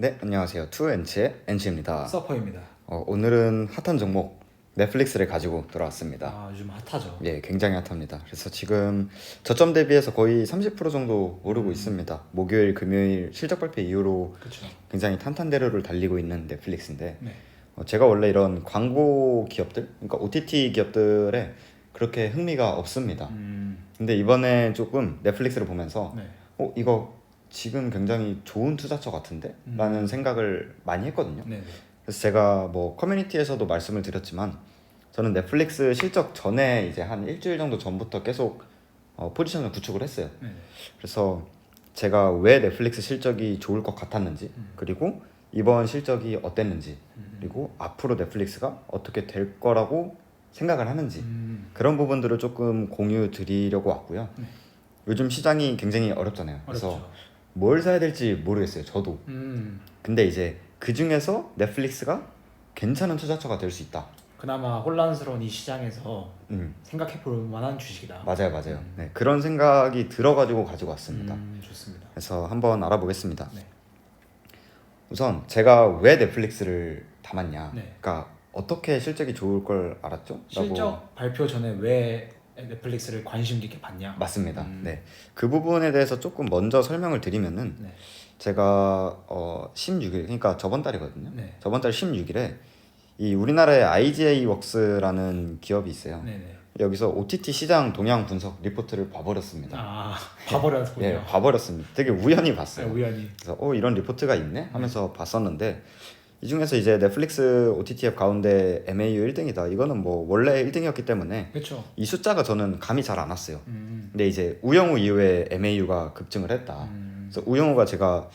네, 안녕하세요. 투엔치의 엔치입니다. 서퍼입니다. 오늘은 핫한 종목 넷플릭스를 가지고 돌아왔습니다. 요즘 핫하죠. 예, 굉장히 핫합니다. 그래서 지금 저점 대비해서 거의 30% 정도 오르고 있습니다. 목요일, 금요일 실적 발표 이후로 그렇죠. 굉장히 탄탄대로를 달리고 있는 넷플릭스인데 네. 제가 원래 이런 광고 기업들, 그러니까 OTT 기업들에 그렇게 흥미가 없습니다. 근데 이번에 조금 넷플릭스를 보면서 네. 이거 지금 굉장히 좋은 투자처 같은데? 라는 생각을 많이 했거든요. 네. 그래서 제가 뭐 커뮤니티에서도 말씀을 드렸지만 저는 넷플릭스 실적 전에 이제 한 일주일 정도 전부터 계속 포지션을 구축을 했어요. 네. 그래서 제가 왜 넷플릭스 실적이 좋을 것 같았는지, 그리고 이번 실적이 어땠는지, 그리고 앞으로 넷플릭스가 어떻게 될 거라고 생각을 하는지, 그런 부분들을 조금 공유 드리려고 왔고요. 네. 요즘 시장이 굉장히 어렵잖아요. 그래서 어렵죠. 뭘 사야 될지 모르겠어요, 저도. 근데 이제 그 중에서 넷플릭스가 괜찮은 투자처가 될 수 있다. 그나마 혼란스러운 이 시장에서 음, 생각해 볼 만한 주식이다. 맞아요. 네, 그런 생각이 들어가지고 가지고 왔습니다. 좋습니다. 그래서 한번 알아보겠습니다. 네. 우선 제가 왜 넷플릭스를 담았냐, 네. 그러니까 어떻게 실적이 좋을 걸 알았죠? 실적 발표 전에 왜 넷플릭스를 관심 있게 봤냐? 맞습니다. 네, 그 부분에 대해서 조금 먼저 설명을 드리면은 네. 제가 16일, 그러니까 저번 달이거든요. 네. 저번 달 16일에 이 우리나라의 IGA 웍스라는 기업이 있어요. 네네. 여기서 OTT 시장 동향 분석 리포트를 봐버렸습니다. 봐버렸군요. 예, 봐버렸습니다. 되게 우연히 네, 봤어요. 우연히. 그래서 이런 리포트가 있네 하면서 봤었는데 이 중에서 이제 넷플릭스 OTT 앱 가운데 MAU 1등이다. 이거는 뭐 원래 1등이었기 때문에 그렇죠. 이 숫자가 저는 감이 잘 안 왔어요. 근데 이제 우영우 이후에 MAU가 급증을 했다. 그래서 우영우가 제가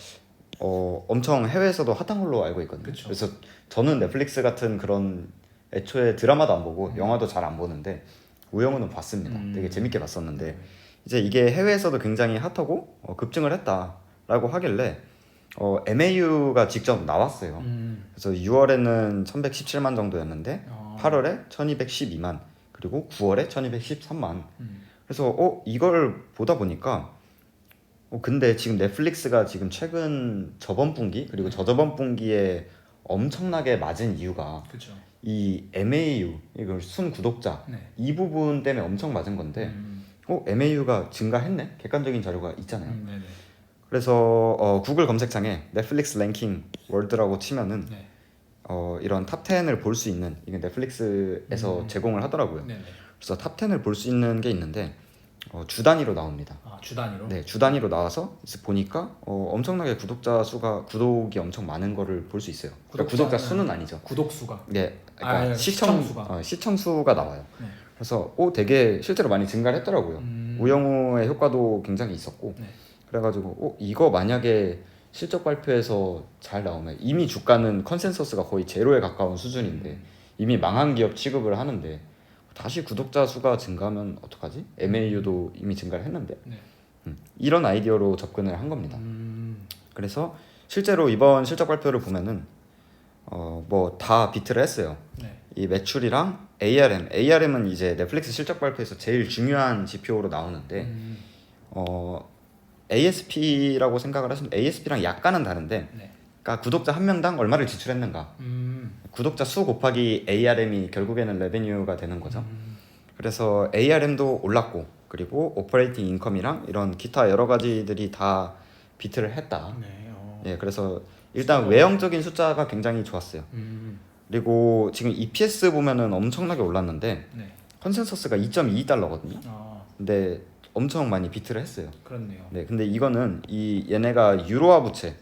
엄청 해외에서도 핫한 걸로 알고 있거든요. 그쵸. 그래서 저는 넷플릭스 같은 그런 애초에 드라마도 안 보고 영화도 잘 안 보는데 우영우는 봤습니다. 되게 재밌게 봤었는데 이제 이게 해외에서도 굉장히 핫하고 급증을 했다라고 하길래 MAU가 직접 나왔어요. 그래서 6월에는 1117만 정도였는데 8월에 1212만 그리고 9월에 1213만 그래서 이걸 보다 보니까 근데 지금 넷플릭스가 지금 최근 저번 분기 그리고 저저번 분기에 엄청나게 맞은 이유가 그렇죠. 이 MAU 이거 순 구독자 네. 이 부분 때문에 엄청 맞은 건데 MAU가 증가했네? 객관적인 자료가 있잖아요. 네네. 그래서 구글 검색창에 넷플릭스 랭킹 월드라고 치면은 네. 이런 탑 10을 볼 수 있는 이게 넷플릭스에서 제공을 하더라고요. 네네. 그래서 탑 10을 볼 수 있는 게 있는데 주 단위로 나옵니다. 주 단위로? 네, 주 단위로 나와서 보니까 엄청나게 구독이 엄청 많은 거를 볼 수 있어요. 그러니까 구독자 수는 아니죠. 구독 수가. 네, 그러니까 시청수가. 시청수가 나와요. 네. 그래서 되게 실제로 많이 증가를 했더라고요. 우영우의 효과도 굉장히 있었고 네. 그래가지고 이거 만약에 실적 발표에서 잘 나오면 이미 주가는 컨센서스가 거의 제로에 가까운 수준인데 이미 망한 기업 취급을 하는데 다시 구독자 수가 증가하면 어떡하지? MAU도 이미 증가를 했는데 네. 이런 아이디어로 접근을 한 겁니다. 그래서 실제로 이번 실적 발표를 보면은 뭐 다 비트를 했어요. 네. 이 매출이랑 ARM은 이제 넷플릭스 실적 발표에서 제일 중요한 지표로 나오는데 ASP라고 생각을 하시면 ASP랑 약간은 다른데 네. 그러니까 구독자 한 명당 얼마를 지출했는가 구독자 수 곱하기 ARM이 결국에는 레베뉴가 되는 거죠. 그래서 ARM도 올랐고 그리고 오퍼레이팅 인컴이랑 이런 기타 여러 가지들이 다 비트를 했다. 네. 예, 그래서 일단 외형적인 숫자가 굉장히 좋았어요. 그리고 지금 EPS 보면은 엄청나게 올랐는데 네. 컨센서스가 2.22달러거든요. 근데 엄청 많이 비트를 했어요. 그렇네요. 네, 근데 이거는 얘네가 유로화 부채,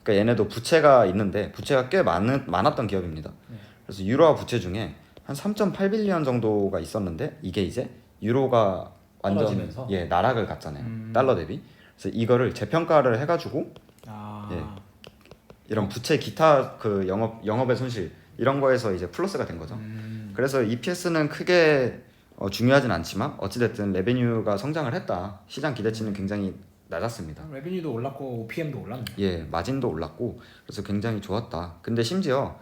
그러니까 얘네도 부채가 있는데 부채가 꽤 많았던 기업입니다. 네. 그래서 유로화 부채 중에 한 3.8빌리언 정도가 있었는데 이게 이제 유로가 완전 떨어지면서? 나락을 갔잖아요. 달러 대비. 그래서 이거를 재평가를 해가지고 예, 이런 부채 기타 그 영업의 손실 이런 거에서 이제 플러스가 된 거죠. 그래서 EPS는 크게 중요하진 않지만 어찌됐든 레베뉴가 성장을 했다. 시장 기대치는 굉장히 낮았습니다. 레비뉴도 올랐고 OPM도 올랐네. 예, 마진도 올랐고 그래서 굉장히 좋았다. 근데 심지어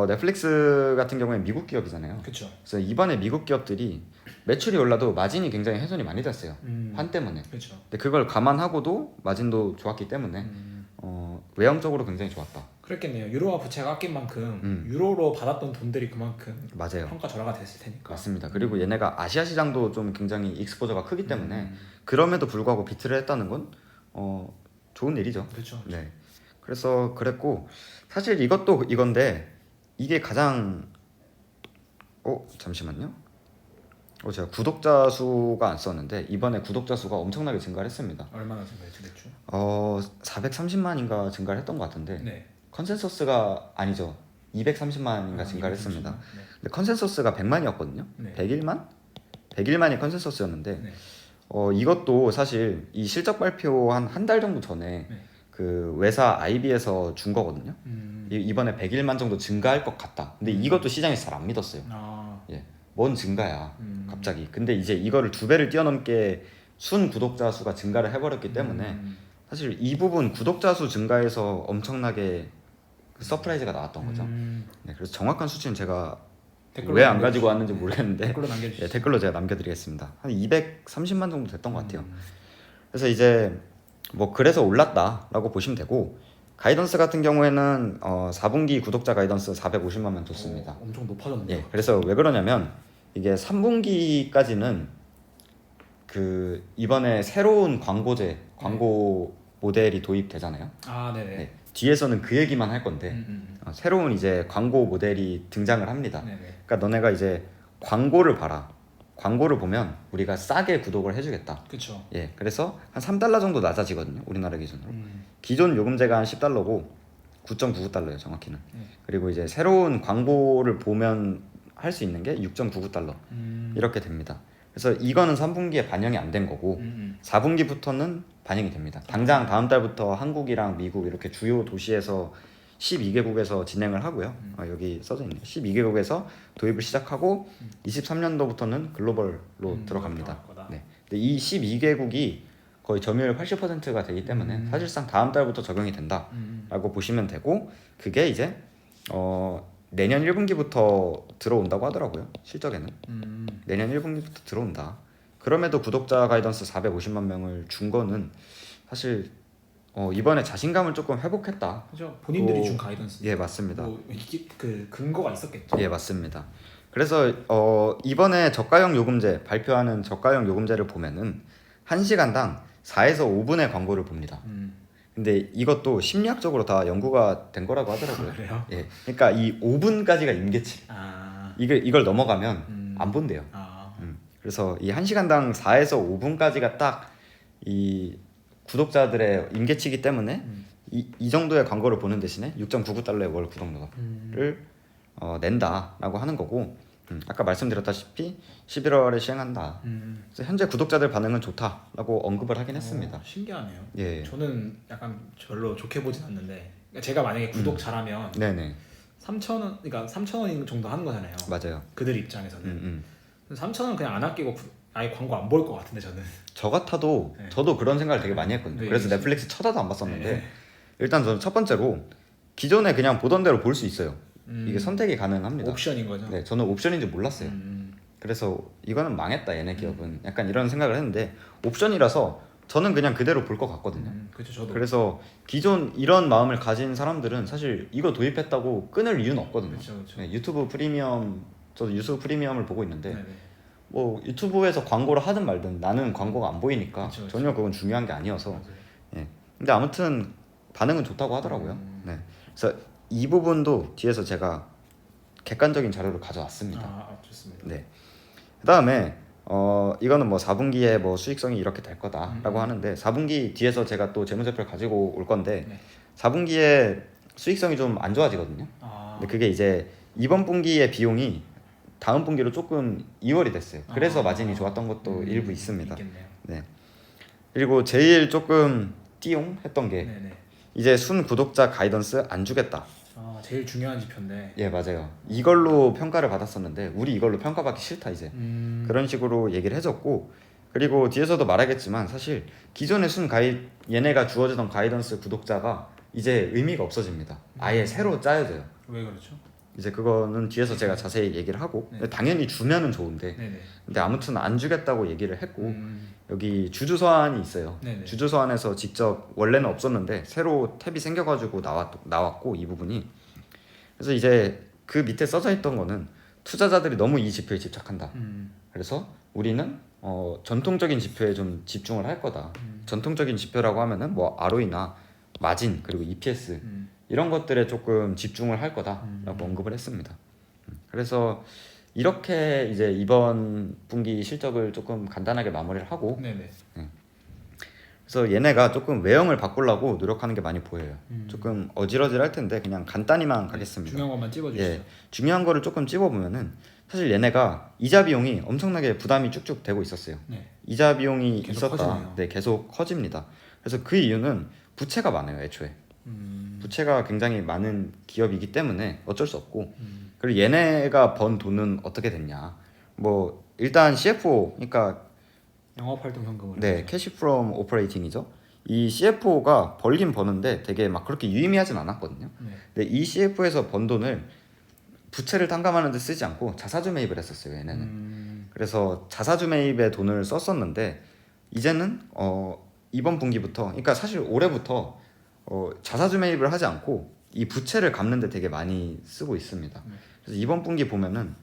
넷플릭스 같은 경우에 미국 기업이잖아요. 그렇죠. 그래서 이번에 미국 기업들이 매출이 올라도 마진이 굉장히 훼손이 많이 됐어요. 환 때문에. 그렇죠. 근데 그걸 감안하고도 마진도 좋았기 때문에 외형적으로 굉장히 좋았다. 그랬겠네요. 유로화 부채가 깎인 만큼 음. 유로로 받았던 돈들이 그만큼 맞아요. 평가 절하가 됐을 테니까. 맞습니다. 그리고 얘네가 아시아 시장도 좀 굉장히 익스포저가 크기 때문에 그럼에도 불구하고 비트를 했다는 건 좋은 일이죠. 그렇죠. 네. 그래서 그랬고 사실 이것도 이건데 이게 가장 잠시만요. 제가 구독자 수가 안 썼는데 이번에 구독자 수가 엄청나게 증가를 했습니다. 얼마나 증가했죠, 대충? 430만인가 증가를 했던 것 같은데 네. 컨센서스가 아니죠. 230만인가 증가를 했습니다. 네. 근데 컨센서스가 100만이었거든요. 네. 101만이 컨센서스였는데 네. 이것도 사실 이 실적 발표 한 달 정도 전에 네. 그 외사 IB에서 준 거거든요. 이번에 101만 정도 증가할 것 같다. 근데 이것도 시장에서 잘 안 믿었어요. 예, 뭔 증가야 갑자기. 근데 이제 이거를 2배를 뛰어넘게 순 구독자 수가 증가를 해버렸기 때문에 사실 이 부분 구독자 수 증가에서 엄청나게 그 서프라이즈가 나왔던 거죠. 네, 그래서 정확한 수치는 제가 왜 안 가지고 왔는지 모르겠는데 댓글로 남겨주시죠. 예, 댓글로 제가 남겨드리겠습니다. 한 230만 정도 됐던 것 같아요. 그래서 이제 뭐 그래서 올랐다라고 보시면 되고 가이던스 같은 경우에는 4분기 구독자 가이던스 450만 명 줬습니다. 엄청 높아졌네요. 예, 그래서 왜 그러냐면 이게 3분기까지는 그 이번에 새로운 광고 모델이 도입되잖아요. 네네. 네, 뒤에서는 그 얘기만 할 건데 새로운 이제 광고 모델이 등장을 합니다. 네네. 그러니까 너네가 이제 광고를 봐라. 광고를 보면 우리가 싸게 구독을 해주겠다. 그렇죠. 예, 그래서 한 3달러 정도 낮아지거든요. 우리나라 기준으로. 기존 요금제가 한 10달러고 9.99달러예요, 정확히는. 그리고 이제 새로운 광고를 보면 할 수 있는 게 6.99달러 이렇게 됩니다. 그래서 이거는 3분기에 반영이 안 된 거고 4분기부터는 반영이 됩니다. 당장 다음 달부터 한국이랑 미국 이렇게 주요 도시에서 12개국에서 진행을 하고요. 여기 써져 있네요. 12개국에서 도입을 시작하고 23년도부터는 글로벌로 들어갑니다. 네. 근데 이 12개국이 거의 점유율 80%가 되기 때문에 사실상 다음 달부터 적용이 된다라고 보시면 되고 그게 이제 내년 1분기부터 들어온다고 하더라고요. 실적에는 내년 1분기부터 들어온다. 그럼에도 구독자 가이던스 450만 명을 준 거는 사실 이번에 자신감을 조금 회복했다. 그렇죠. 본인들이 준 가이던스. 예, 맞습니다. 그 근거가 있었겠죠. 예, 맞습니다. 그래서 이번에 저가형 요금제 발표하는 저가형 요금제를 보면은 1시간당 4에서 5분의 광고를 봅니다. 근데 이것도 심리학적으로 다 연구가 된 거라고 하더라고요. 그래요? 예, 그러니까 이 5분까지가 임계치. 이걸 넘어가면 안 본대요. 그래서 이 1시간당 4에서 5분까지가 딱 이 구독자들의 임계치기 때문에 이 정도의 광고를 보는 대신에 6.99달러의 월 구독료를 낸다라고 하는 거고 아까 말씀드렸다시피 11월에 시행한다. 그래서 현재 구독자들 반응은 좋다라고 언급을 하긴 했습니다. 신기하네요. 예. 저는 약간 별로 좋게 보진 않는데 그러니까 제가 만약에 구독 잘하면 네네. 3,000원, 그러니까 3,000원 정도 하는 거잖아요. 맞아요. 그들 입장에서는 3,000원 그냥 안 아끼고 아예 광고 안 볼 것 같은데 저는. 저 같아도 네. 저도 그런 생각을 되게 많이 했거든요. 네, 그래서 네. 넷플릭스 쳐다도 안 봤었는데 네. 일단 저는 첫 번째로 기존에 그냥 보던 대로 볼 수 있어요. 이게 선택이 가능합니다. 옵션인 거죠. 네, 저는 옵션인지 몰랐어요. 그래서 이거는 망했다 얘네 기업은 약간 이런 생각을 했는데 옵션이라서 저는 그냥 그대로 볼 것 같거든요. 그렇죠, 저도. 그래서 기존 이런 마음을 가진 사람들은 사실 이거 도입했다고 끊을 이유는 없거든요. 그렇죠. 네, 유튜브 프리미엄 저도 유튜브 프리미엄을 보고 있는데 네네. 뭐 유튜브에서 광고를 하든 말든 나는 광고가 안 보이니까 그쵸. 전혀 그건 중요한 게 아니어서 맞아요. 예. 근데 아무튼 반응은 좋다고 하더라고요. 네. 그래서 이 부분도 뒤에서 제가 객관적인 자료를 가져왔습니다. 좋습니다. 네. 그다음에 이거는 뭐 4분기에 뭐 수익성이 이렇게 될 거다라고 하는데 4분기 뒤에서 제가 또 재무제표를 가지고 올 건데 네. 4분기에 수익성이 좀 안 좋아지거든요. 근데 그게 이제 이번 분기의 비용이 다음 분기로 조금 이월이 됐어요. 그래서 마진이 좋았던 것도 일부 있습니다. 있겠네요. 네. 그리고 제일 조금 띠용했던 게 네네. 이제 순 구독자 가이던스 안 주겠다. 제일 중요한 지표인데. 예, 맞아요. 이걸로 평가를 받았었는데 우리 이걸로 평가받기 싫다 이제. 그런 식으로 얘기를 해줬고 그리고 뒤에서도 말하겠지만 사실 기존의 얘네가 주어지던 가이던스 구독자가 이제 의미가 없어집니다. 아예 새로 짜여져요. 왜 그렇죠? 이제 그거는 뒤에서 제가 자세히 얘기를 하고 네. 당연히 주면은 좋은데 네네. 근데 아무튼 안 주겠다고 얘기를 했고 음. 여기 주주 서한이 있어요. 네네. 주주 서한에서 직접 원래는 없었는데 새로 탭이 생겨가지고 나왔고 이 부분이 그래서 이제 그 밑에 써져 있던 거는 투자자들이 너무 이 지표에 집착한다. 그래서 우리는 전통적인 지표에 좀 집중을 할 거다. 전통적인 지표라고 하면은 뭐 ROE나 마진 그리고 EPS 이런 것들에 조금 집중을 할 거다라고 언급을 했습니다. 그래서 이렇게 이제 이번 분기 실적을 조금 간단하게 마무리를 하고 네네. 그래서 얘네가 조금 외형을 바꾸려고 노력하는 게 많이 보여요. 조금 어질어질할 텐데 그냥 간단히만 가겠습니다. 중요한 것만 찝어주시죠. 예, 중요한 거를 조금 찝어보면은 사실 얘네가 이자 비용이 엄청나게 부담이 쭉쭉 되고 있었어요. 네. 이자 비용이 계속 있었다. 커지네요. 네, 계속 커집니다. 그래서 그 이유는 부채가 많아요, 애초에. 부채가 굉장히 많은 기업이기 때문에 어쩔 수 없고. 그리고 얘네가 번 돈은 어떻게 됐냐? 뭐 일단 CFO, 그러니까 영업활동 현금을. 네, 캐시 프롬 오퍼레이팅이죠. 이 CFO가 벌긴 버는데 되게 막 그렇게 유의미하진 않았거든요. 네. 근데 이 CFO에서 번 돈을 부채를 탕감하는 데 쓰지 않고 자사주 매입을 했었어요, 얘네는. 그래서 자사주 매입에 돈을 썼었는데 이제는 이번 분기부터 그러니까 사실 올해부터 자사주 매입을 하지 않고 이 부채를 갚는 데 되게 많이 쓰고 있습니다. 그래서 이번 분기 보면은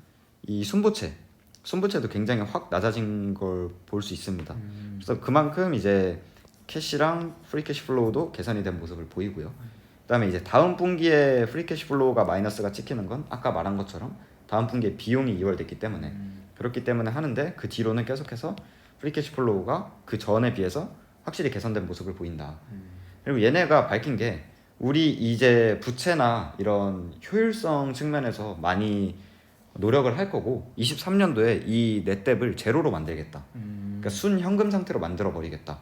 이 순부채도 굉장히 확 낮아진 걸 볼 수 있습니다. 그래서 그만큼 이제 캐시랑 프리 캐시 플로우도 개선이 된 모습을 보이고요. 그다음에 이제 다음 분기에 프리 캐시 플로우가 마이너스가 찍히는 건 아까 말한 것처럼 다음 분기에 비용이 이월됐기 때문에 그렇기 때문에 하는데 그 뒤로는 계속해서 프리 캐시 플로우가 그 전에 비해서 확실히 개선된 모습을 보인다. 그리고 얘네가 밝힌 게 우리 이제 부채나 이런 효율성 측면에서 많이 노력을 할 거고 23년도에 이 넷뎁을 제로로 만들겠다. 그러니까 순현금 상태로 만들어 버리겠다.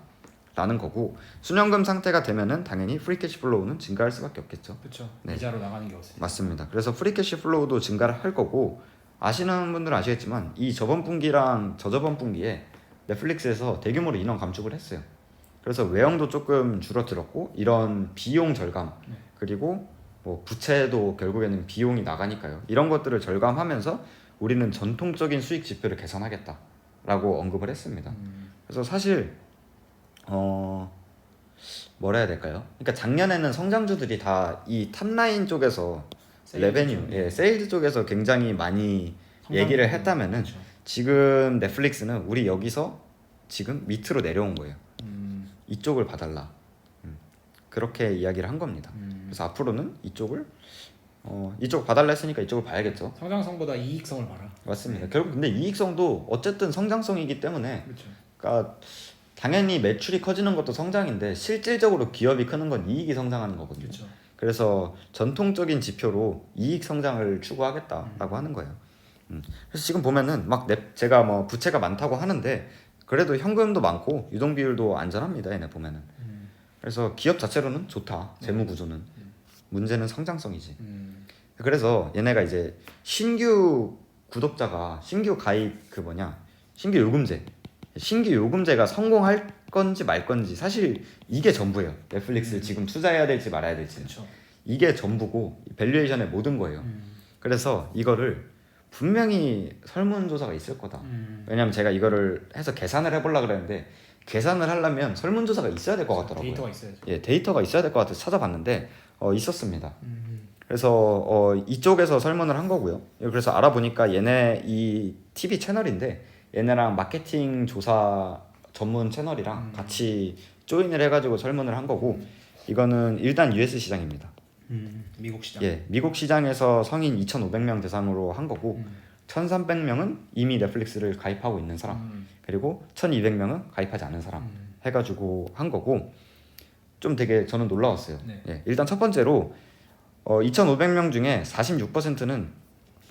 라는 거고 순현금 상태가 되면은 당연히 프리 캐시 플로우는 증가할 수밖에 없겠죠. 그렇죠. 네. 이자로 나가는 게 없어요. 맞습니다. 그래서 프리 캐시 플로우도 증가를 할 거고 아시는 분들은 아시겠지만 이 저번 분기랑 저저번 분기에 넷플릭스에서 대규모로 인원 감축을 했어요. 그래서 외형도 조금 줄어들었고 이런 비용 절감 그리고 뭐 부채도 결국에는 비용이 나가니까요. 이런 것들을 절감하면서 우리는 전통적인 수익 지표를 개선하겠다라고 언급을 했습니다. 그래서 사실 뭐라 해야 될까요? 그러니까 작년에는 성장주들이 다 이 탑라인 쪽에서 레베뉴, 세일즈 쪽에서 굉장히 많이 얘기를 했다면은 그렇죠. 지금 넷플릭스는 우리 여기서 지금 밑으로 내려온 거예요. 이쪽을 봐달라. 그렇게 이야기를 한 겁니다. 그래서 앞으로는 이쪽 봐달라 했으니까 이쪽을 봐야겠죠. 성장성보다 이익성을 봐라. 맞습니다. 결국 근데 이익성도 어쨌든 성장성이기 때문에 그렇죠. 그러니까 당연히 매출이 커지는 것도 성장인데 실질적으로 기업이 크는 건 이익이 성장하는 거거든요. 그렇죠. 그래서 전통적인 지표로 이익 성장을 추구하겠다라고 하는 거예요. 그래서 지금 보면은 막 제가 뭐 부채가 많다고 하는데 그래도 현금도 많고 유동 비율도 안전합니다. 얘네 보면은. 그래서 기업 자체로는 좋다. 재무 구조는. 문제는 성장성이지. 그래서 얘네가 이제 신규 구독자가 신규 가입 신규 요금제가 성공할 건지 말 건지 사실 이게 전부예요. 넷플릭스를 지금 투자해야 될지 말아야 될지. 그렇죠. 이게 전부고 밸류에이션의 모든 거예요. 그래서 이거를 분명히 설문조사가 있을 거다. 왜냐면 제가 이거를 해서 계산을 해보려고 그랬는데 계산을 하려면 설문조사가 있어야 될 것 같더라고요. 데이터가 있어야죠. 예, 데이터가 있어야 될 것 같아서 찾아봤는데 있었습니다. 그래서 이쪽에서 설문을 한 거고요. 그래서 알아보니까 얘네 이 TV 채널인데 얘네랑 마케팅 조사 전문 채널이랑 같이 조인을 해가지고 설문을 한 거고 이거는 일단 US 시장입니다. 미국 시장. 예, 미국 시장에서 성인 2,500명 대상으로 한 거고 1,300명은 이미 넷플릭스를 가입하고 있는 사람 그리고 1,200명은 가입하지 않은 사람 해가지고 한 거고 좀 되게 저는 놀라웠어요. 네. 예, 일단 첫 번째로 2,500명 중에 46%는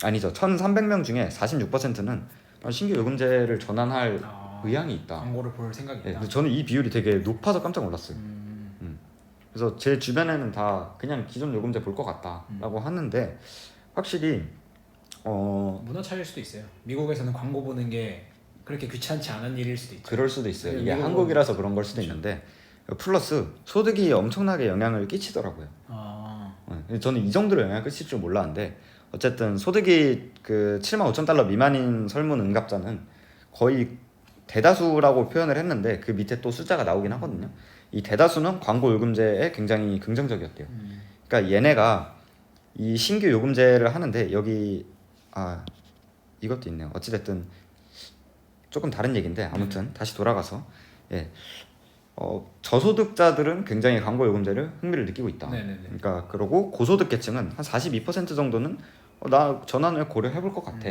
아니죠. 1,300명 중에 46%는 신규 요금제를 전환할 의향이 있다. 광고를 볼 생각이 예, 있다. 근데 저는 이 비율이 되게 높아서 깜짝 놀랐어요. 그래서 제 주변에는 다 그냥 기존 요금제 볼 것 같다라고 하는데 확실히 문화 차이일 수도 있어요. 미국에서는 광고 보는 게 그렇게 귀찮지 않은 일일 수도 있죠. 그럴 수도 있어요. 네, 이게 미국은 한국이라서 그런 걸 수도 그렇죠. 있는데 플러스 소득이 엄청나게 영향을 끼치더라고요. 아, 저는 이 정도로 영향을 끼칠 줄 몰랐는데 어쨌든 소득이 그 7만 5천 달러 미만인 설문 응답자는 거의 대다수라고 표현을 했는데 그 밑에 또 숫자가 나오긴 하거든요. 이 대다수는 광고 요금제에 굉장히 긍정적이었대요. 그러니까 얘네가 이 신규 요금제를 하는데 여기 이것도 있네요. 어찌됐든 조금 다른 얘기인데 아무튼 다시 돌아가서 저소득자들은 굉장히 광고 요금제를 흥미를 느끼고 있다. 네네네. 그러니까 그러고 고소득 계층은 한 42% 정도는 나 전환을 고려해볼 것 같아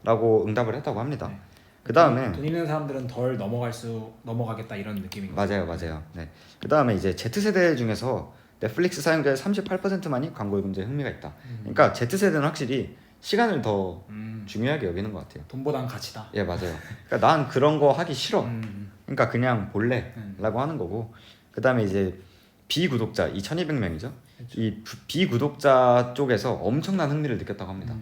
라고 응답을 했다고 합니다. 네. 그 다음에 돈 있는 사람들은 덜 넘어가겠다 이런 느낌인 거죠. 맞아요. 네. 그 다음에 이제 Z세대 중에서 넷플릭스 사용자의 38%만이 광고 요금제에 흥미가 있다. 그러니까 Z세대는 확실히 시간을 더 중요하게 여기는 것 같아요. 돈보단 가치다. 예, 맞아요. 그러니까 난 그런 거 하기 싫어. 그러니까 그냥 볼래 라고 하는 거고, 그 다음에 이제 비구독자, 이 1200명이죠. 이 비구독자 쪽에서 엄청난 흥미를 느꼈다고 합니다.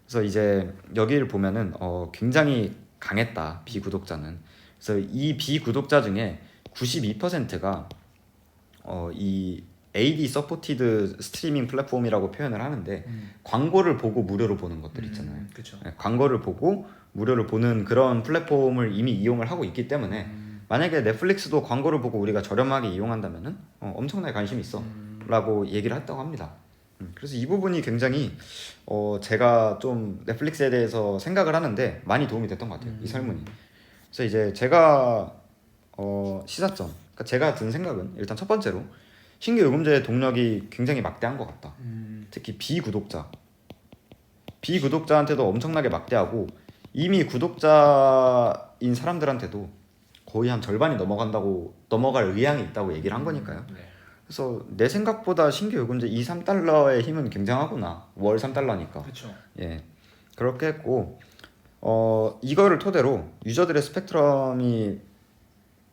그래서 이제 여기를 보면은 굉장히 강했다, 비구독자는. 그래서 이 비구독자 중에 92%가 이 AD 서포티드 스트리밍 플랫폼이라고 표현을 하는데 광고를 보고 무료로 보는 것들 있잖아요. 그렇죠. 광고를 보고 무료로 보는 그런 플랫폼을 이미 이용을 하고 있기 때문에 만약에 넷플릭스도 광고를 보고 우리가 저렴하게 이용한다면은 엄청나게 관심이 있어 라고 얘기를 했다고 합니다. 그래서 이 부분이 굉장히 제가 좀 넷플릭스에 대해서 생각을 하는데 많이 도움이 됐던 것 같아요. 이 설문이. 그래서 이제 제가 시사점, 그러니까 제가 든 생각은 일단 첫 번째로 신규 요금제의 동력이 굉장히 막대한 것 같다. 특히 비구독자한테도 엄청나게 막대하고 이미 구독자인 사람들한테도 거의 한 절반이 넘어갈 의향이 있다고 얘기를 한 거니까요. 네. 그래서 내 생각보다 신규 요금제 2, 3달러의 힘은 굉장하구나. 월 3달러니까. 그렇죠. 예. 그렇게 했고 이거를 토대로 유저들의 스펙트럼이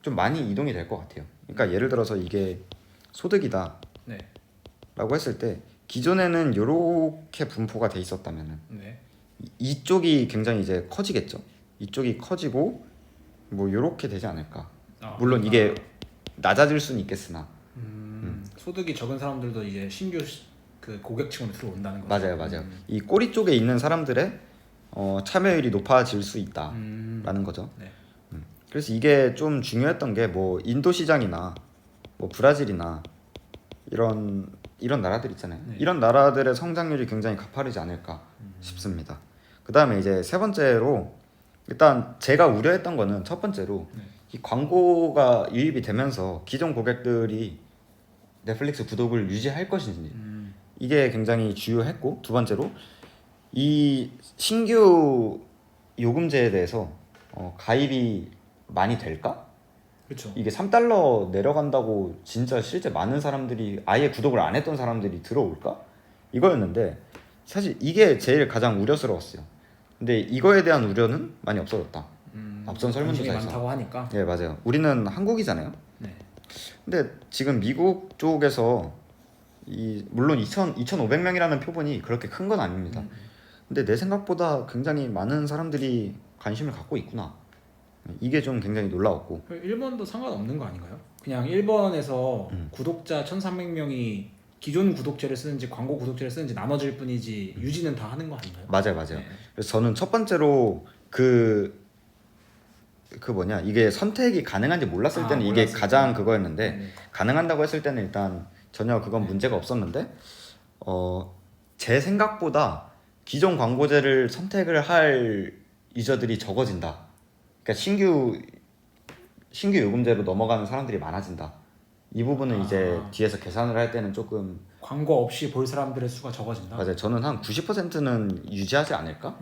좀 많이 이동이 될 것 같아요. 그러니까 예를 들어서 이게 소득이다 네. 라고 했을 때 기존에는 요렇게 분포가 돼 있었다면은 네. 이쪽이 굉장히 이제 커지겠죠. 이쪽이 커지고 뭐 요렇게 되지 않을까. 물론 이게 낮아질 수는 있겠으나 소득이 적은 사람들도 이제 신규 그 고객층으로 들어온다는 거죠. 맞아요. 이 꼬리 쪽에 있는 사람들의 참여율이 높아질 수 있다라는 거죠. 네. 그래서 이게 좀 중요했던 게 뭐 인도 시장이나 뭐 브라질이나 이런 나라들 있잖아요. 네. 이런 나라들의 성장률이 굉장히 가파르지 않을까 싶습니다. 그 다음에 이제 세 번째로 일단 제가 우려했던 거는 첫 번째로 이 광고가 유입이 되면서 기존 고객들이 넷플릭스 구독을 유지할 것인지 이게 굉장히 주요했고, 두 번째로 이 신규 요금제에 대해서 가입이 많이 될까? 그렇죠. 이게 3달러 내려간다고 진짜 실제 많은 사람들이 아예 구독을 안 했던 사람들이 들어올까? 이거였는데 사실 이게 제일 가장 우려스러웠어요. 근데 이거에 대한 우려는 많이 없어졌다. 앞선 설문조사에서. 많다고 하니까. 예, 맞아요. 우리는 한국이잖아요. 네. 근데 지금 미국 쪽에서 물론 2,500명이라는 표본이 그렇게 큰 건 아닙니다. 근데 내 생각보다 굉장히 많은 사람들이 관심을 갖고 있구나. 이게 좀 굉장히 놀라웠고. 일본도 상관없는 거 아닌가요? 그냥 일본에서 구독자 1,300명이 기존 구독제를 쓰는지 광고 구독제를 쓰는지 나눠질 뿐이지 유지는 다 하는 거 아닌가요? 맞아요. 네. 그래서 저는 첫 번째로 이게 선택이 가능한지 몰랐을 때는 이게 몰랐을 가장 때. 그거였는데 네. 가능한다고 했을 때는 일단 전혀 그건 문제가 없었는데 제 생각보다 기존 광고제를 선택을 할 유저들이 적어진다. 그러니까 신규 요금제로 넘어가는 사람들이 많아진다. 이 부분은 이제 뒤에서 계산을 할 때는 조금 광고 없이 볼 사람들의 수가 적어진다. 맞아요. 저는 한 90%는 유지하지 않을까?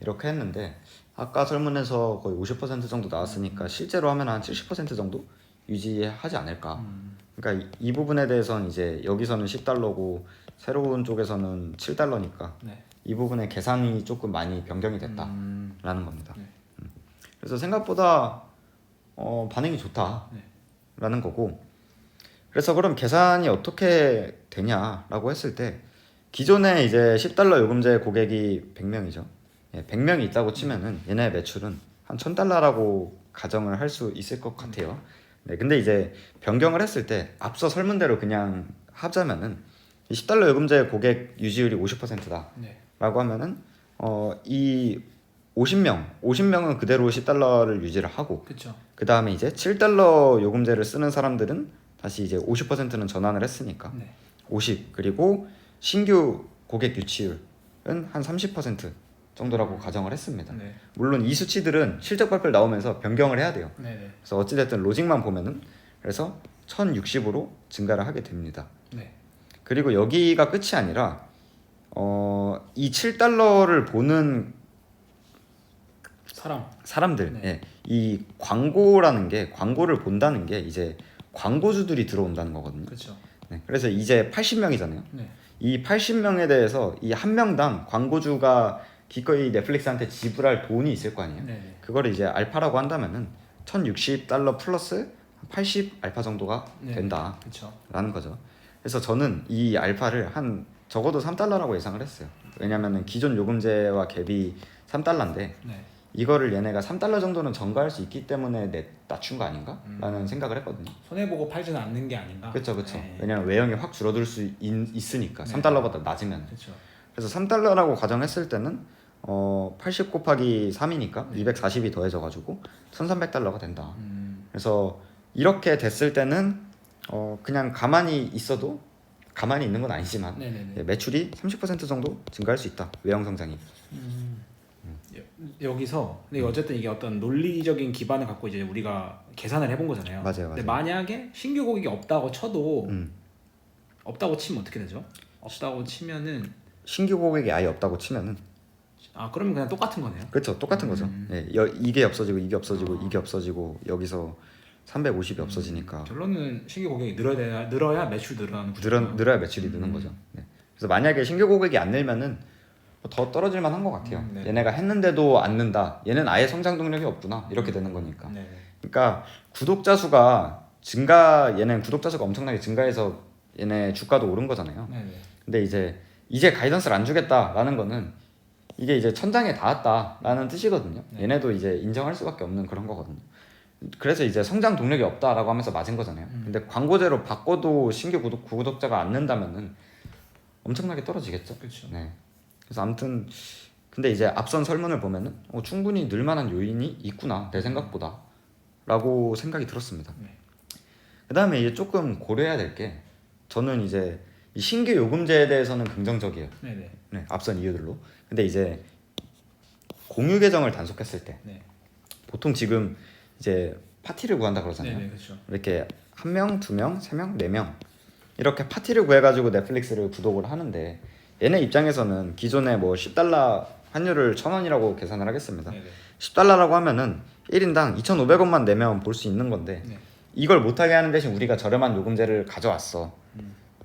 이렇게 했는데 아까 설문에서 거의 50% 정도 나왔으니까 실제로 하면 한 70% 정도 유지하지 않을까? 그러니까 이 부분에 대해서는 이제 여기서는 10달러고 새로운 쪽에서는 7달러니까 네. 이 부분의 계산이 조금 많이 변경이 됐다라는 겁니다. 네. 그래서 생각보다 반응이 좋다라는 거고, 그래서 그럼 계산이 어떻게 되냐라고 했을 때 기존에 이제 10달러 요금제 고객이 100명이죠. 100명이 있다고 치면은 얘네 매출은 한 1,000달러라고 가정을 할 수 있을 것 같아요. 네, 근데 이제 변경을 했을 때 앞서 설문대로 그냥 하자면은 이 10달러 요금제 고객 유지율이 50%다. 네. 하면은 이 50명은 그대로 $10를 유지를 하고 그렇죠. 그 다음에 이제 $7 요금제를 쓰는 사람들은 다시 이제 50%는 전환을 했으니까 네. 50 그리고 신규 고객 유치율은 한 30% 정도라고 가정을 했습니다. 네. 물론 이 수치들은 실적 발표를 나오면서 변경을 해야 돼요. 네. 그래서 어찌됐든 로직만 보면은 그래서 1060으로 증가를 하게 됩니다. 네. 그리고 여기가 끝이 아니라 이 $7를 보는 사람들, 네. 예, 이 광고를 본다는 게 이제 광고주들이 들어온다는 거거든요. 그렇죠. 네, 그래서 이제 80명이잖아요. 네. 이 80명에 대해서 이 한 명당 광고주가 기꺼이 넷플릭스한테 지불할 돈이 있을 거 아니에요. 네. 그거를 이제 알파라고 한다면은 $1060 플러스 80 알파 정도가 네. 된다라는 그렇죠. 거죠. 그래서 저는 이 알파를 한 적어도 $3라고 예상을 했어요. 왜냐면은 기존 요금제와 갭이 $3인데 네. 이거를 얘네가 $3 정도는 전가할 수 있기 때문에 낮춘 거 아닌가? 라는 생각을 했거든요. 손해 보고 팔지는 않는 게 아닌가. 그렇죠. 네. 왜냐면 외형이 확 줄어들 수 있으니까 네. $3보다 낮으면. 그렇죠. 그래서 $3라고 가정했을 때는 80 곱하기 3이니까 네. 240이 더해져가지고 $1,300가 된다. 음. 그래서 이렇게 됐을 때는 그냥 가만히 있어도 가만히 있는 건 아니지만 네네네. 매출이 30% 정도 증가할 수 있다. 외형 성장이. 여기서 근데 어쨌든 이게 어떤 논리적인 기반을 갖고 이제 우리가 계산을 해본 거잖아요. 맞아요. 근데 만약에 신규 고객이 없다고 쳐도 음. 없다고 치면 어떻게 되죠? 없다고 치면은 신규 고객이 아예 없다고 치면은 그러면 그냥 똑같은 거네요. 그렇죠. 똑같은 거죠. 예, 이게 없어지고 이게 없어지고 이게 없어지고 여기서 350이 없어지니까 결론은 신규 고객이 늘어야 매출 늘어나는 구조구나. 늘어야 매출이 느는 거죠. 네. 그래서 만약에 신규 고객이 안 늘면은 더 떨어질 만한 것 같아요. 네. 얘네가 했는데도 안 는다. 얘는 아예 성장 동력이 없구나. 이렇게 되는 거니까. 네. 그러니까 얘는 구독자 수가 엄청나게 증가해서 얘네 주가도 오른 거잖아요. 네. 근데 이제 가이던스를 안 주겠다라는 거는 이게 이제 천장에 닿았다라는 뜻이거든요. 네. 얘네도 이제 인정할 수밖에 없는 그런 거거든요. 그래서 이제 성장 동력이 없다라고 하면서 맞은 거잖아요. 근데 광고제로 바꿔도 신규 구독자가 안 는다면은 엄청나게 떨어지겠죠. 그렇죠. 네. 그래서 아무튼 근데 이제 앞선 설문을 보면은 충분히 늘만한 요인이 있구나 내 생각보다라고 생각이 들었습니다. 네. 그다음에 이제 조금 고려해야 될 게 저는 이제 이 신규 요금제에 대해서는 긍정적이에요. 네네. 네, 앞선 이유들로. 근데 이제 공유 계정을 단속했을 때 네. 보통 지금 이제 파티를 구한다 그러잖아요. 네네. 그렇죠. 이렇게 1명, 2명, 3명, 4명 이렇게 파티를 구해가지고 넷플릭스를 구독을 하는데 얘네 입장에서는 기존에 뭐 $10 환율을 1,000원이라고 계산을 하겠습니다. 네네. $10라고 하면은 1인당 2,500원만 내면 볼 수 있는 건데 네. 이걸 못하게 하는 대신 우리가 저렴한 요금제를 가져왔어.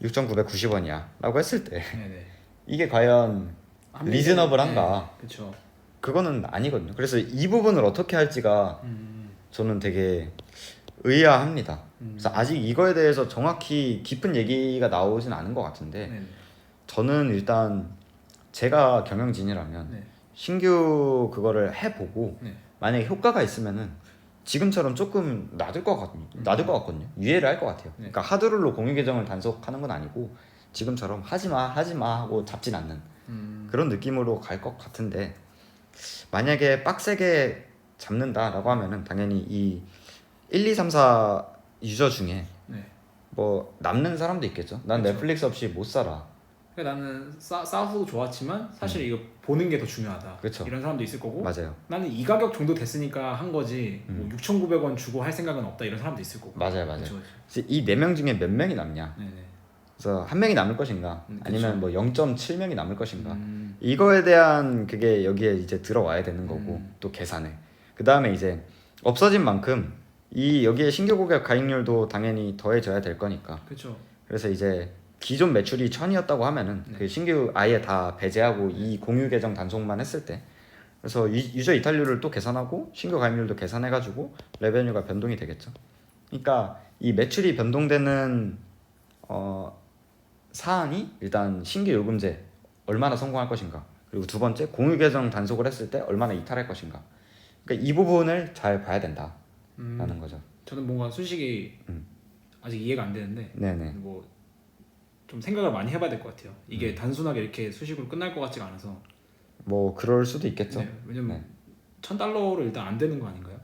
6,990원이야 라고 했을 때 네네. 이게 과연 리즈너블한가? 네. 그렇죠. 그거는 아니거든요. 그래서 이 부분을 어떻게 할지가 저는 되게 의아합니다. 그래서 아직 이거에 대해서 정확히 깊은 얘기가 나오진 않은 것 같은데 네네. 저는 일단 제가 경영진이라면 네. 신규 그거를 해보고 네. 만약에 효과가 있으면은 지금처럼 조금 놔둘 것 같거든요. 유예를 할 것 같아요. 네. 그러니까 하드룰로 공유 계정을 단속하는 건 아니고 지금처럼 하지마 하고 잡진 않는 그런 느낌으로 갈 것 같은데 만약에 빡세게 잡는다라고 하면은 당연히 이 1, 2, 3, 4 유저 중에 네. 뭐 남는 사람도 있겠죠. 난 그쵸. 넷플릭스 없이 못 살아. 그러니까 나는 싸후도 좋았지만 사실 이거 보는 게 더 중요하다. 그쵸. 이런 사람도 있을 거고 맞아요. 나는 이 가격 정도 됐으니까 한 거지 뭐 6,900원 주고 할 생각은 없다 이런 사람도 있을 거고. 맞아요. 그쵸, 그쵸. 그래서 이 4명 중에 몇 명이 남냐? 네네. 그래서 한 명이 남을 것인가? 그쵸. 아니면 뭐 0.7명이 남을 것인가? 이거에 대한 그게 여기에 이제 들어와야 되는 거고 또 계산에. 그 다음에 이제 없어진 만큼 이 여기에 신규 고객 가입률도 당연히 더해져야 될 거니까. 그렇죠. 그래서 이제 기존 매출이 1,000이었다고 하면은 그 신규 아예 다 배제하고 이 공유 계정 단속만 했을 때 그래서 유저 이탈률을 또 계산하고 신규 가입률도 계산해가지고 레베뉴가 변동이 되겠죠. 그러니까 이 매출이 변동되는 사안이 일단 신규 요금제 얼마나 성공할 것인가 그리고 두 번째 공유 계정 단속을 했을 때 얼마나 이탈할 것인가. 그러니까 이 부분을 잘 봐야 된다라는 거죠. 저는 뭔가 솔직히 아직 이해가 안 되는데 네네. 뭐 좀 생각을 많이 해봐야 될 것 같아요. 이게 단순하게 이렇게 수식으로 끝날 것 같지가 않아서. 뭐 그럴 수도 있겠죠. 네, 왜냐면 네. $1,000를 일단 안 되는 거 아닌가요?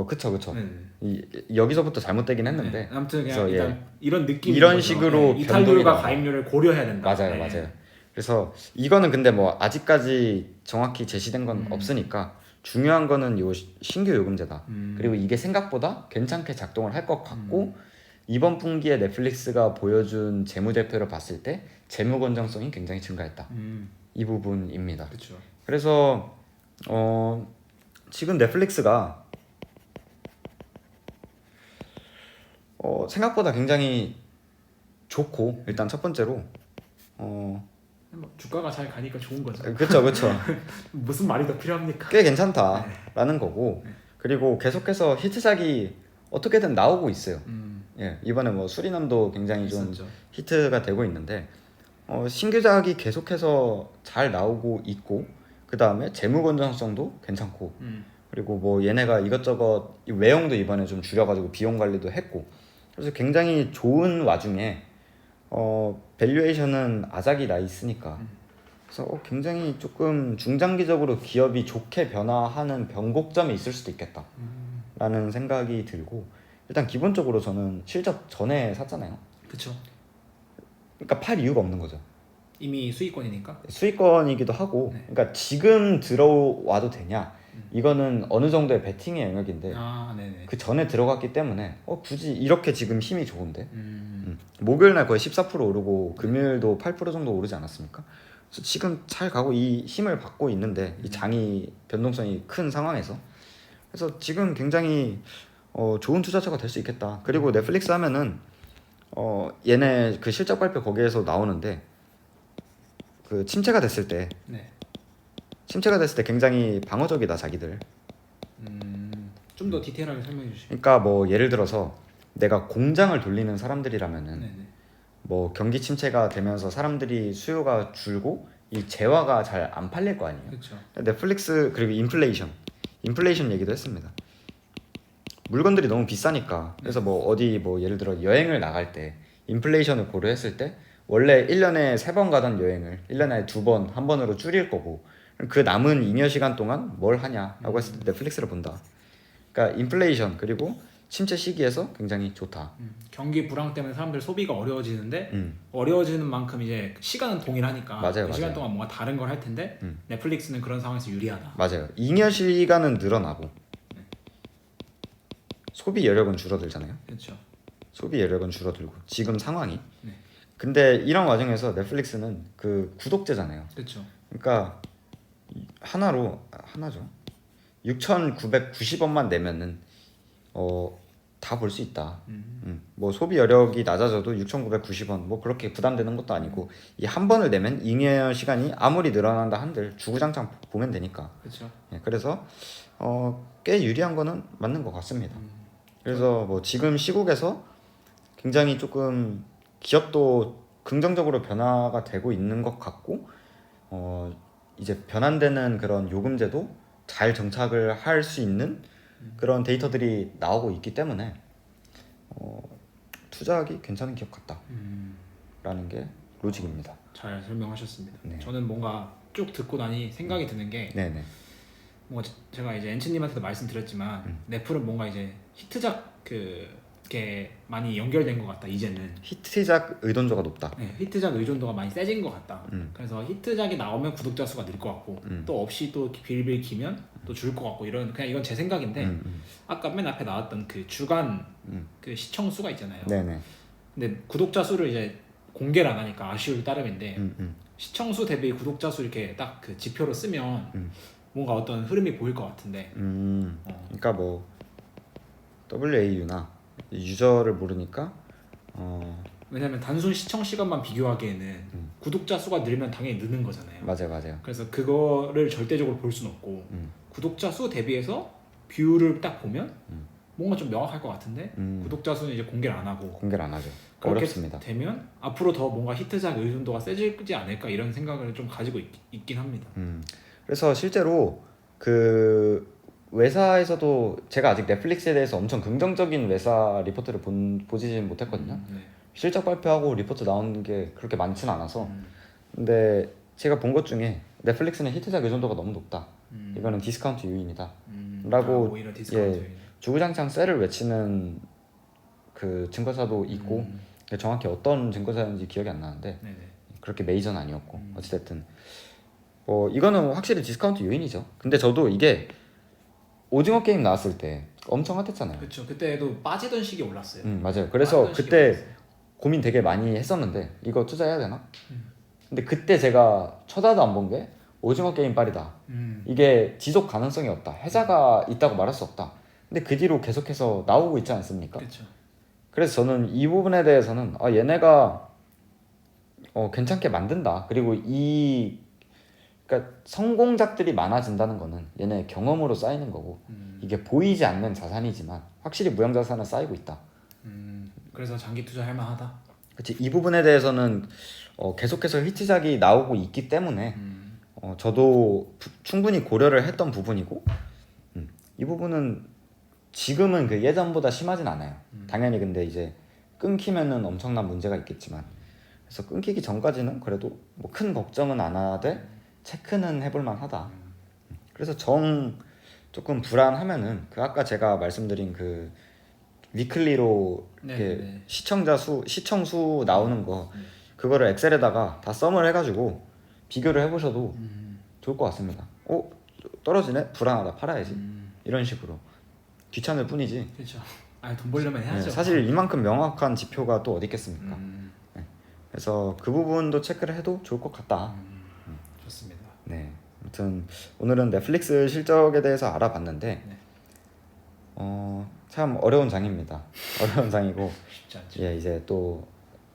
그쵸. 네. 여기서부터 잘못되긴 했는데. 네. 아무튼 그래서 그냥 일단 이런 느낌 이런 식으로 네. 이탈률과 변동이 가입률을 고려해야 된다. 맞아요, 네. 맞아요. 그래서 이거는 근데 뭐 아직까지 정확히 제시된 건 없으니까 중요한 거는 요 신규 요금제다. 그리고 이게 생각보다 괜찮게 작동을 할 것 같고 이번 분기에 넷플릭스가 보여준 재무제표를 봤을 때 재무 건전성이 굉장히 증가했다. 이 부분입니다. 그렇죠. 그래서 지금 넷플릭스가 생각보다 굉장히 좋고 일단 첫 번째로 뭐 주가가 잘 가니까 좋은 거죠. 그쵸 무슨 말이 더 필요합니까? 꽤 괜찮다라는 거고 그리고 계속해서 히트작이 어떻게든 나오고 있어요. 예, 이번에 뭐 수리남도 굉장히 좀 있었죠. 히트가 되고 있는데 신규작이 계속해서 잘 나오고 있고 그 다음에 재무 건전성도 괜찮고 그리고 뭐 얘네가 이것저것 외형도 이번에 좀 줄여가지고 비용 관리도 했고 그래서 굉장히 좋은 와중에 밸류에이션은 아작이 나 있으니까 그래서 굉장히 조금 중장기적으로 기업이 좋게 변화하는 변곡점이 있을 수도 있겠다 라는 생각이 들고 일단 기본적으로 저는 실적 전에 샀잖아요. 그렇죠. 그러니까 팔 이유가 없는 거죠. 이미 수익권이니까. 수익권이기도 하고 네. 그러니까 지금 들어와도 되냐 이거는 어느 정도의 베팅의 영역인데 네네. 그 전에 들어갔기 때문에 굳이 이렇게 지금 힘이 좋은데 목요일날 거의 14% 오르고 금요일도 8% 정도 오르지 않았습니까? 그래서 지금 잘 가고 이 힘을 받고 있는데 이 장이 변동성이 큰 상황에서 그래서 지금 굉장히 좋은 투자처가 될 수 있겠다. 그리고 넷플릭스 하면은 얘네 그 실적 발표 거기에서 나오는데 그 침체가 됐을 때 굉장히 방어적이다 자기들. 좀 더 디테일하게 설명해 주시죠. 그러니까 뭐 예를 들어서 내가 공장을 돌리는 사람들이라면은 네네. 뭐 경기 침체가 되면서 사람들이 수요가 줄고 이 재화가 잘 안 팔릴 거 아니에요. 그렇죠. 넷플릭스 그리고 인플레이션 얘기도 했습니다. 물건들이 너무 비싸니까 그래서 뭐 어디 뭐 예를 들어 여행을 나갈 때 인플레이션을 고려했을 때 원래 1년에 3번 가던 여행을 1년에 2번, 한 번으로 줄일 거고 그 남은 잉여 시간 동안 뭘 하냐라고 했을 때 넷플릭스를 본다. 그러니까 인플레이션 그리고 침체 시기에서 굉장히 좋다. 경기 불황 때문에 사람들 소비가 어려워지는데 어려워지는 만큼 이제 시간은 동일하니까 맞아요, 그 시간 맞아요. 동안 뭔가 다른 걸 할 텐데 넷플릭스는 그런 상황에서 유리하다. 맞아요. 잉여 시간은 늘어나고 소비 여력은 줄어들잖아요. 그렇죠. 소비 여력은 줄어들고 지금 상황이. 네. 근데 이런 와중에서 넷플릭스는 그 구독제잖아요. 그렇죠. 그러니까 하나죠. 6,990원만 내면은 다 볼 수 있다. 뭐 소비 여력이 낮아져도 6,990원 뭐 그렇게 부담되는 것도 아니고 이 한 번을 내면 잉여 시간이 아무리 늘어난다 한들 주구장창 보면 되니까. 그렇죠. 예, 그래서 꽤 유리한 거는 맞는 것 같습니다. 그래서 뭐 지금 시국에서 굉장히 조금 기업도 긍정적으로 변화가 되고 있는 것 같고 이제 변환되는 그런 요금제도 잘 정착을 할 수 있는 그런 데이터들이 나오고 있기 때문에 투자하기 괜찮은 기업 같다라는 게 로직입니다. 잘 설명하셨습니다. 네. 저는 뭔가 쭉 듣고 나니 생각이 드는 게 네네. 뭔가 제가 이제 엔치님한테도 말씀드렸지만 넷플은 뭔가 이제 히트작 그게 많이 연결된 것 같다 이제는. 히트작 의존도가 높다. 네, 히트작 의존도가 많이 세진 것 같다. 그래서 히트작이 나오면 구독자 수가 늘 것 같고 또 없이 또 빌빌 키면 또 줄 것 같고 이런 그냥 이건 제 생각인데 아까 맨 앞에 나왔던 그 주간 그 시청 수가 있잖아요. 네네. 근데 구독자 수를 이제 공개를 안 하니까 아쉬울 따름인데 시청 수 대비 구독자 수 이렇게 딱 그 지표로 쓰면 뭔가 어떤 흐름이 보일 것 같은데. 그러니까 뭐 WAU나 유저를 모르니까 왜냐면 단순 시청 시간만 비교하기에는 구독자 수가 늘면 당연히 느는 거잖아요. 맞아요. 그래서 그거를 절대적으로 볼 수는 없고 구독자 수 대비해서 뷰를 딱 보면 뭔가 좀 명확할 것 같은데 구독자 수는 이제 공개를 안 하고 공개를 안 하죠. 그렇게 어렵습니다. 되면 앞으로 더 뭔가 히트작 의존도가 세지지 않을까 이런 생각을 좀 가지고 있긴 합니다. 그래서 실제로 그 외사에서도 제가 아직 넷플릭스에 대해서 엄청 긍정적인 외사 리포트를 보지는 못했거든요. 네. 실적 발표하고 리포트 나오는 게 그렇게 많지는 않아서 근데 제가 본 것 중에 넷플릭스는 히트작 의존도가 너무 높다. 이거는 디스카운트 요인이다. 라고 오히려 디스카운트. 주구장창 셀을 외치는 그 증권사도 있고 정확히 어떤 증권사인지 기억이 안 나는데 네네. 그렇게 메이저는 아니었고 어찌됐든 이거는 확실히 디스카운트 요인이죠. 근데 저도 이게 오징어 게임 나왔을 때 엄청 핫했잖아요. 그렇죠. 그때도 빠지던 시기 올랐어요. 맞아요. 그래서 빠지던 시기 그때 올랐어요. 고민 되게 많이 했었는데 이거 투자해야 되나? 근데 그때 제가 쳐다도 안 본 게 오징어 게임 빨이다. 이게 지속 가능성이 없다. 해자가 있다고 말할 수 없다. 근데 그 뒤로 계속해서 나오고 있지 않습니까? 그렇죠. 그래서 저는 이 부분에 대해서는 얘네가 괜찮게 만든다. 그리고 그러니까 성공작들이 많아진다는 거는 얘네 경험으로 쌓이는 거고 이게 보이지 않는 자산이지만 확실히 무형자산은 쌓이고 있다. 그래서 장기 투자할 만하다. 그치, 이 부분에 대해서는 계속해서 히트작이 나오고 있기 때문에 저도 충분히 고려를 했던 부분이고 이 부분은 지금은 그 예전보다 심하진 않아요. 당연히 근데 이제 끊기면은 엄청난 문제가 있겠지만 그래서 끊기기 전까지는 그래도 뭐 큰 걱정은 안 하되 체크는 해볼 만하다. 그래서 조금 불안하면은 그 아까 제가 말씀드린 그 위클리로 이렇게 네네. 시청 수 나오는 거 그거를 엑셀에다가 다 썸을 해가지고 비교를 해보셔도 좋을 것 같습니다. 떨어지네? 불안하다. 팔아야지. 이런 식으로 귀찮을 뿐이지. 그렇죠. 돈 벌려면 해야죠. 사실 이만큼 명확한 지표가 또 어디 있겠습니까? 그래서 그 부분도 체크를 해도 좋을 것 같다. 좋습니다. 네. 아무튼 오늘은 넷플릭스 실적에 대해서 알아봤는데 네. 참 어려운 장입니다. 어려운 장이고 쉽지 않죠. 이제 또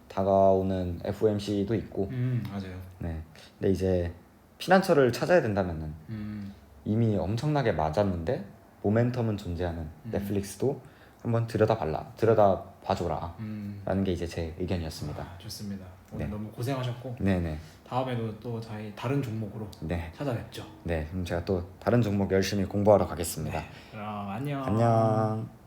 다가오는 FOMC도 있고 맞아요. 네. 근데 이제 피난처를 찾아야 된다면은 이미 엄청나게 맞았는데 모멘텀은 존재하는 넷플릭스도 한번 들여다봐줘라 라는 게 이제 제 의견이었습니다. 좋습니다. 오늘 네. 너무 고생하셨고 네네. 다음에도 또 저희 다른 종목으로 네. 찾아뵙죠. 네. 그럼 제가 또 다른 종목 열심히 공부하러 가겠습니다. 그럼 안녕. 안녕.